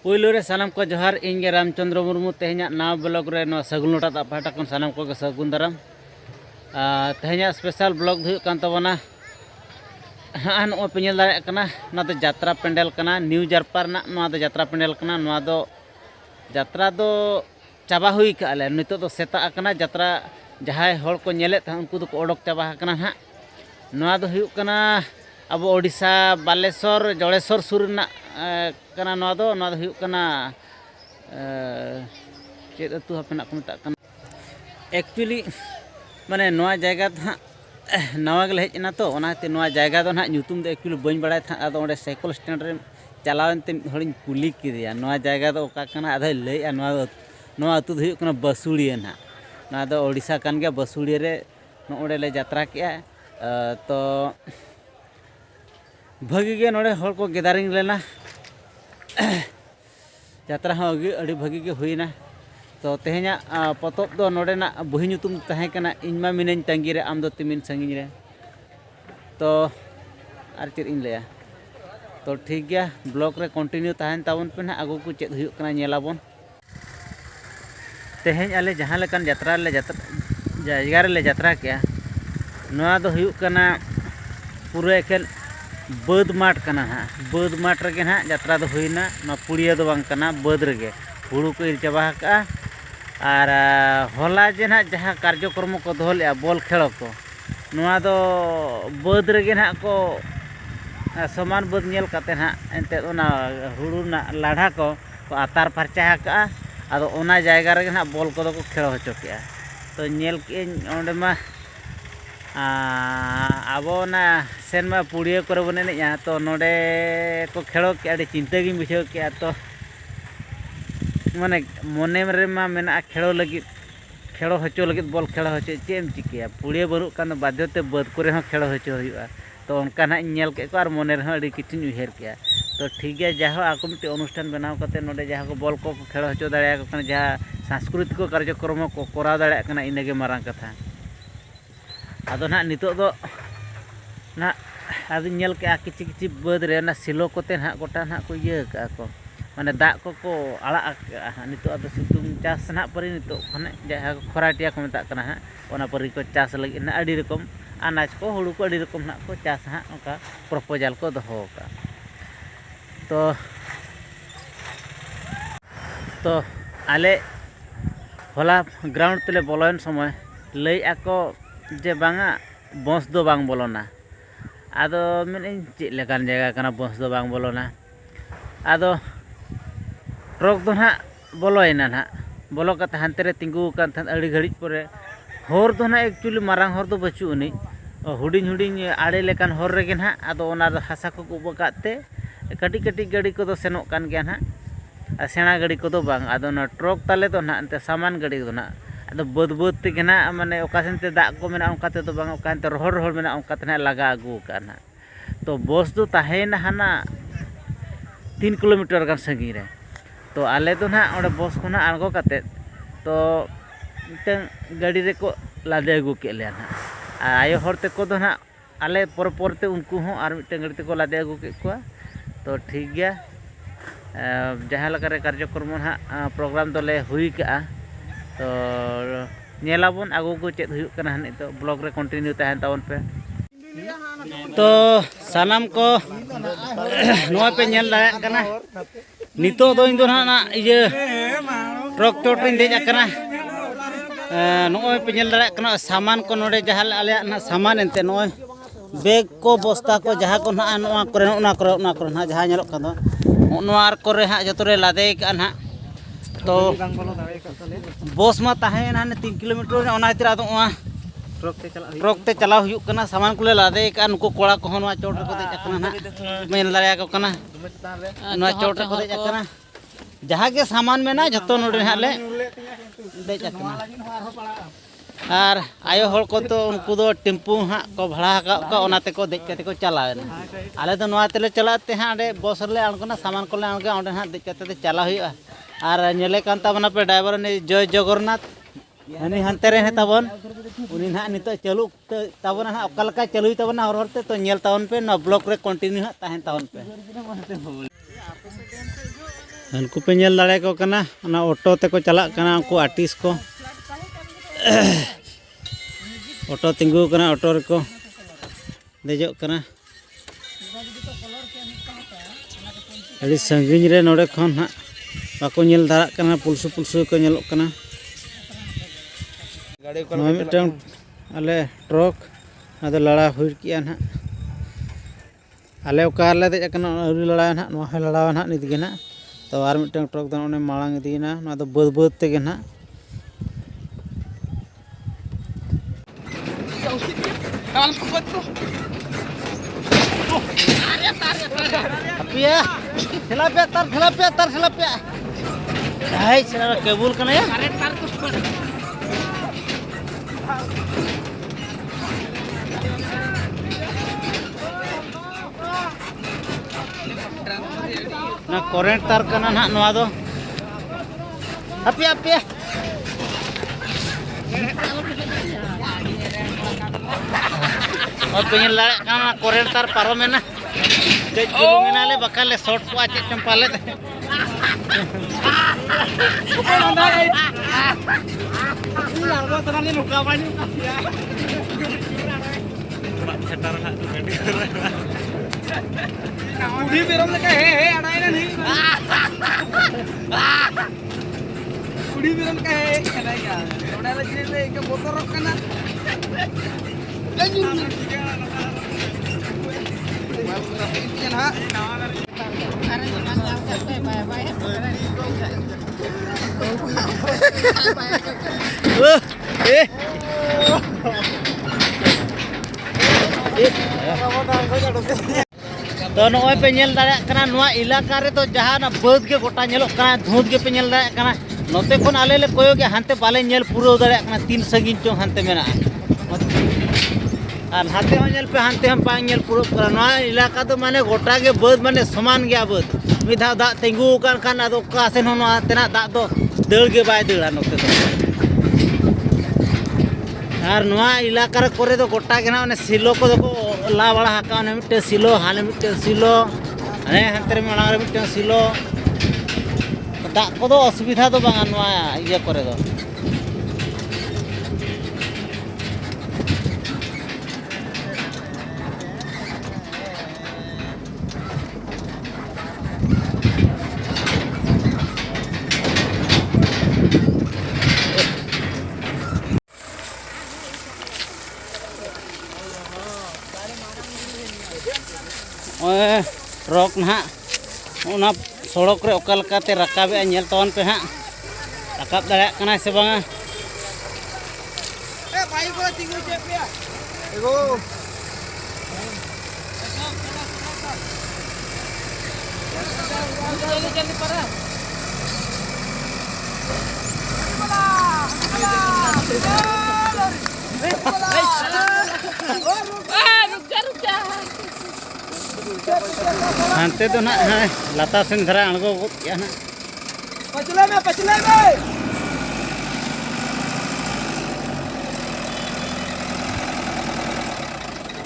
पुइलो रे सानाम को जोहार इंगे रामचंद्र मुर्मू तेहना नाव ब्लॉग रे नो सगुन लोटा दा पाटा कोन सानाम को सगुन दाराम तेहना स्पेशल ब्लॉग हुई कान तबना हाँ नो पेल दाड़े कना ना तो यात्रा पेंडल कना न्यू जारपा ना नो तो यात्रा पेंडल कना नो दो यात्रा दो चाबा हुई काले नितो तो सेता कना यात्रा जहाय होड़ को नेले था उनको तो ओडक चाबा कना हाँ नो दो हुई कना अब ओडिशा बालेश्वर जड़ेश्वर सुर ना कना नो दो हुई कना चेद अतु हपेना को मेता कना एक्चुअली माने नवा जगह तो नवा गले हेजना तो ओनाते नवा जगह दो ना ᱧᱩᱛᱩᱢ दो एक्चुअली बኝ बड़ाय था आदो ओंडे साइकिल स्टैंड रे चलावनते हड़िन कुली किदिया नवा जगह दो ओका कना आधा लैया नवा अतु दो हुई कना बसुड़िया ना ना दो ओडिशा कान गया बसुड़िया रे नोडे ले यात्रा किया तो भागी गे नोडे हड़ को गेदारिंग लेना यात्रा हाँ अड़ी भागी गे हुईना तो तेहना पतब दो नोडेना बही ᱧᱩᱛᱩᱢ तहें कना इनमा मिनेन तंगी रे आम दो तिमिन संगिन रे तो आर चेद इन लैया तो ठीक गया ब्लॉग रे कंटिन्यू तहन ताबन पे ना आगु को चेद हुई कना नेलाबन तेहें आले जहां लेकान यात्रा जायगा रे ले यात्रा किया नोआ दो हुई कना पूरा एकेन बद माठ कना हाँ बद माठ रगे ना यात्रा दो हुईना ना पुड़िया दो बांग कना बद रगे हुड़ू को इर चाबा का और होला जे ना जहाँ कार्यक्रम को दोहले बॉल खेल को नोआ दो बद रगे ना को समान बद नेल काते ना एंते ओना हुड़ू ना लाढ़ा को आतार फरचा का आदो ओना जायगा रगे ना बॉल को को खेल होचो के तो नेल के ओंडे मा आबो ना सेन मा पुड़िया करे बने ने तो नोडे को खेलो के अड़ी चिंता गी बुझाव के तो माने मने रे मा मेना खेलो लगी खेलो हचो लगी बॉल खेलो हचो चेम चिकिया पुड़िया बरु कान बाध्यते बद करे हो खेलो हचो हुआ तो उनका ना नेल के को और मने रे अड़ी किचिन उहेर के तो ठीक गया जहाँ आको मिट्टी अनुष्ठान बनाव करते नोडे जहाँ को बॉल को खेलो हचो दाड़ा को जहाँ सांस्कृतिक कार्यक्रम को कराव दाड़ा कना इनगे मारांग कथा आदो ना नितो दो ना आदि नेल के किछि किछि बद रे ना सिलो कोते ना गोटा ना को इया का को माने दा को आड़ा नितो आदो सितुंग चास ना परि नितो खने जहाँ खराटिया को मेता कना हाँ ओना परि को चास लगी ना अड़ी रकम अनाज को हुड़ू को अड़ी रकम ना को चास हाँ उनका प्रपोजल को दोहो का तो आले होला ग्राउंड तले बोलन समय लई आको जे बांगा बस दो बांग बोलोना आदो मेने चेक लेकान जगह कना बस दो बांग बोलोना आदो ट्रक दो ना बोलोयना ना बोलो कते हानते रे तिंगू कान थान अड़ी घड़ी परे होर दो ना एक्चुअली मारांग होर दो बचु उनी हुडिंग हुडिंग आड़े लेकान होर रेगे ना आदो ओना हासा को उबकाते कटी कटी गाड़ी को दो सेनो कान गया ना सेना गाड़ी को दो बांग आदो ना ट्रक ताले तो ना अंते सामान गाड़ी दो ना आदो बद बद ते ना माने ओकासेन ते दाग को मेना ओकाते तो बांग ओकाते रोहर मेना ओकाते ना लगा आगू काना तो बस दो ताहेना हाना 3 किलोमीटर गान संगी रे तो आले तो ना ओडे बस को ना आगो काते तो मिटन गाड़ी रे को लादे आगू के ले ना आयो हर ते को दो ना आले पर परते उनको हो और मिटन गाड़ी ते को लादे आगू के को तो ठीक गया जहाँ लगा रे कार्यक्रम ना प्रोग्राम तो ले हुई का तो नेलाबन आगो को चेद हुई कना हने तो ब्लॉग रे कंटिन्यू तहन तावन पे तो सानाम को नोआ पे नेल दाया कना नितो दो इन दो ना इजे ट्रक चोट रे देजा कना नोए पे नेल दाया कना सामान को नोडे जहाँ आले ना सामान एनते नोए बैग को बस्ता को जहाँ को ना नोआ करे ना जहाँ नेलो का दो नोआर करे हा जतो रे लादे का ना तो बस मा ताहे ना 3 किलोमीटर ओना इतरा तो ट्रक ते चला हुई कना सामान को ले लादे का नुको कोड़ा को नोआ चोट रे को दे कना ना मेल दाया को कना नोआ चोट रे को दे कना जहाँ के सामान में ना जतो नोडे हा ले दे कना और आयो हर को तो उनको दो टेम्पू हाँ को भाड़ा का ओनाते को देख के को चलावेना आले तो नोआ तेले चलाते हाँ अडे बस रे आणगोना सामान को ले आणगे ओंडे हाँ देख के चला हुआ और नेले कान ताबना पे ड्राइवर ने जय जगन्नाथ हनी हंते रे ताबन उनी ना नितो चलू ताबना हाँ ओकालका चलुई ताबना हर हरते तो नेल ताबन पे ना ब्लॉक रे कंटिन्यू हाँ ताहेन ताबन पे उनको पे नेल दाड़े को कना ना ऑटो ते को चला कना उनको आर्टिस्ट को ऑटो तिंगू कना ऑटो रे को देजो कना अड़ी संगिन रे नोडे खन हा बाको नेल दाड़ा कना पुलसु को नेलो कना गाड़ी को मिटन आले ट्रक आदो लड़ा हुई किया ना आले ओकारले दे कना अउरी लड़ा ना नो है लड़ा ना निदगे ना तो आर मिटन ट्रक दो ने मांग दीना ना दो बद बद तेगे ना अपिया थेलापिया हाय चला केबल कना या ना करेंट तार कना ना नवा दो अपिया और पेन लड़ा कना करेंट तार पारो में ना के जुलुंगना ले बकाले शॉर्ट को आचे चंपाले लारवा तना ने लुका बानी छटा रहा उड़ी बेरम लगा है अड़ाई ना नहीं उड़ी बेरम का है खलाया थोड़ा लगे ले के बोतल रखना तो नॉय पे नेल दाड़ा कना नोआ इलाका रे तो जहां ना बद के गोटा नेलो कना धूत के पे नेल दाड़ा कना नोते कोन आले ले कोयो के हांते बाले नेल पुरो दाड़ा कना 3 संगिन चो हांते मेना और हाथे हो नेल पे हांते हम पांग नेल पुरो करा नोआ इलाका तो माने गोटा के बद माने समान गया बद मिधा दा तेंगू कान आदो का सेन होनो तेना दा दो दड़ के बाय दड़ा नोते तो और नोआ इलाका रे करे तो गोटा के ना सिलो को दो ला बड़ा हाका ने मिटे सिलो हाने मिटे सिलो अने हंतरे में मांग रे मिटे सिलो दा को दो असुविधा तो बांगा नोआ ये करे दो ट्रक ना ओना सड़क रे ओका लकाते रकाबे नेल तवन पे हां रकाब दाड़ा कना से बांगा ए भाई को तिंगु चेपिया एगो जल्दी परा हांते तो ना लाता सेन धरा अणगो गोद किया ना पचले में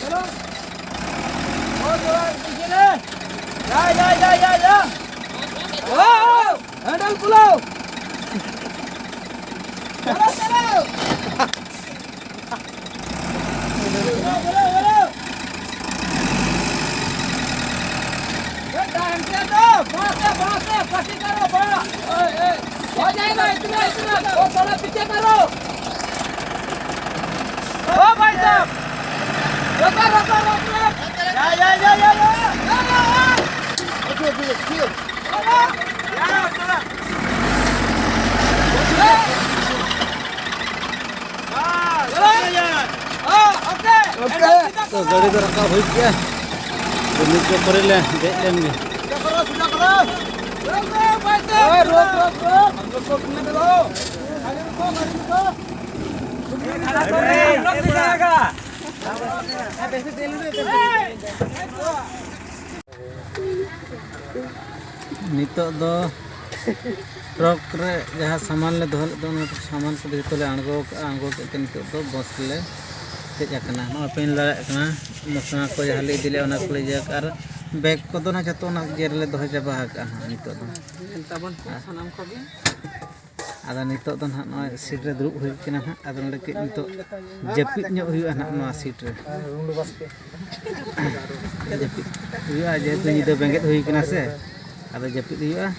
चलो ओ पीछे जा ओ हैंडल पुलो चलो पीछे करो बड़ा हो जाएगा इतना वो थोड़ा पीछे करो ओ भाई साहब रोको तो गाड़ी तो रखा हो गया तो नीचे पर ले देख लेंगे नितो दो ट्रक रे जहाँ सामान ले दोहल दो सामान को जो ले आंगो के नितो दो बस ले तेज पेन लड़ा मसला को जहाँ ले दिले को ले बैग को तो ना जतो ना जेरले दो चाबा हाका ना नितो दो ताबन को सनम को भी आदा नितो दो ना नय सीट रे दुरुब हुई किना ना आदा नले के नितो जपित ᱧᱚᱜ हुआ ना नवा सीट रे रुंडो बसके जपित हुआ जे तो नितो बेंगेत हुई किना से आदा जपित हुआ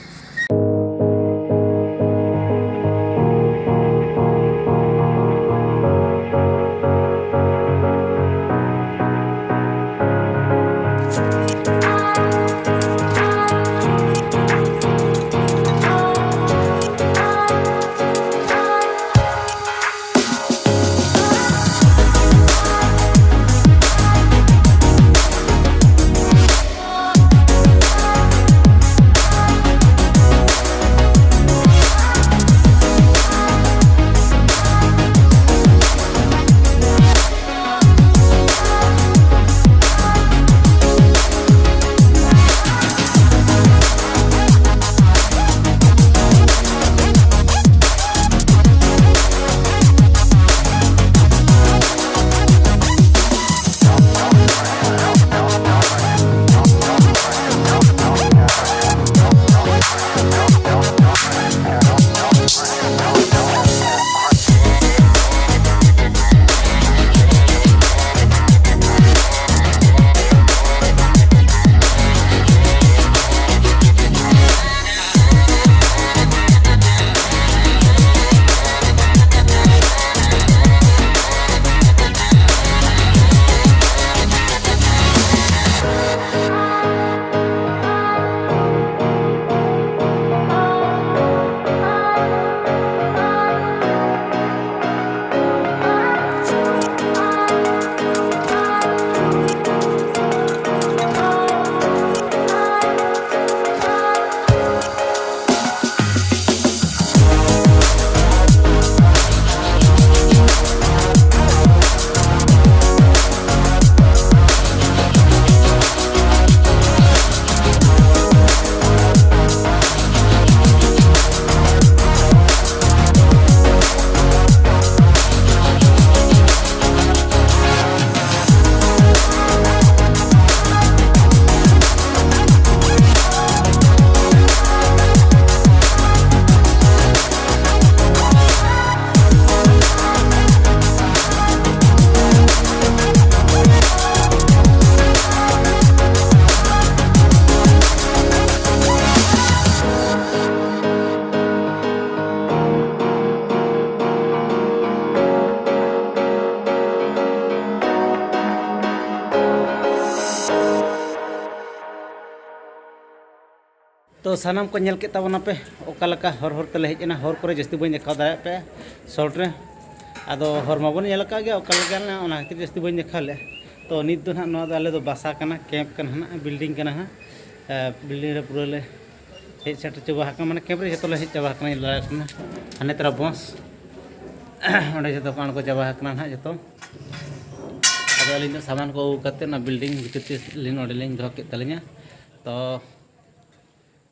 तो सानाम को नेल के तबना पे ओकालका हर हर तले हेजना हर करे जस्ती बई देखा दाया पे शॉर्ट रे आदो हर माबन नेल का गे ओकालका ना ओना खातिर जस्ती बई देखा ले तो नित दो ना नो आले दो बासा कना कैंप कना ना बिल्डिंग कना हा बिल्डिंग रे पूरा ले हेज सेट चबा का माने कैंप रे जतो ले हेज चबा कना लड़ा कना हने तरा बॉस ओंडे जतो कान को चबा कना ना जतो आदो अलिन सामान को कते ना बिल्डिंग भीतर लिन ओंडे लिन दो के तलेኛ तो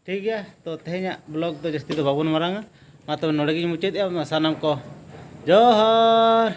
ठीक है तो तेहना ब्लॉग तो जस्ती तो बाबन मारांगा मा तो नोडे गी मुचाद सानाम को जोहार।